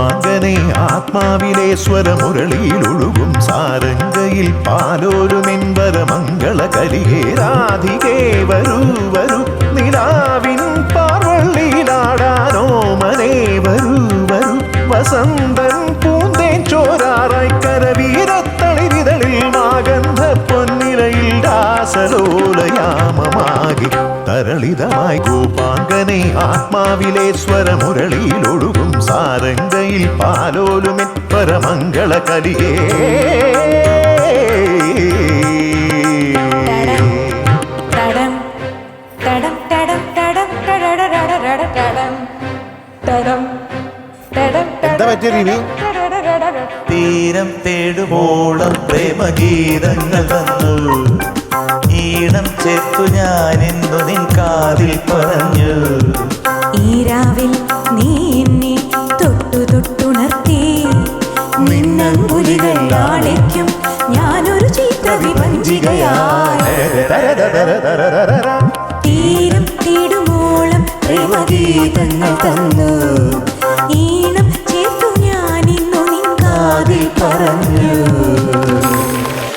കൂപ്പാങ്കനെ ആത്മാവിലെ സ്വരമുരളിയിലൊഴുകും സാരംഗയിൽ പാലോരുമെൻവര മംഗള കലികേ രാധികേ വരൂ വരൂ നിലാവിൻ പാർവള്ളിയിലാടാനോ മനെ വരൂ വരൂ വസന്തൻ പൂന്തേൻ ചോരാറായി കരവീരത്തളിരിതളിൽ മാഗന്ധ പൊന്നിലയിൽ രാസലോലയാമമാകി തരളിതമായി കൂപ്പാങ്കനെ ആത്മാവിലെ സ്വരമുരളിയിലൊഴുകും സാരംഗയിൽ പാലോലുമെൻ പരമംഗള കലികേ എന്താ പറ്റിയ തീരം തേടുമോളം പ്രേമഗീതങ്ങൾ തന്നു ഈണം ചേർത്തു ഞാനെന്നു നിൻ കാതിൽ പറഞ്ഞു ഈ രാവിൽ നീ എന്നെ തൊട്ടു തൊട്ടുണർത്തി മിന്നങ്കുലികൾ ആളിക്കും ഞാനൊരു ചിത്രവിഭഞ്ചികയായി തീരം തേടുമോളം പ്രേമഗീതങ്ങൾ തന്നു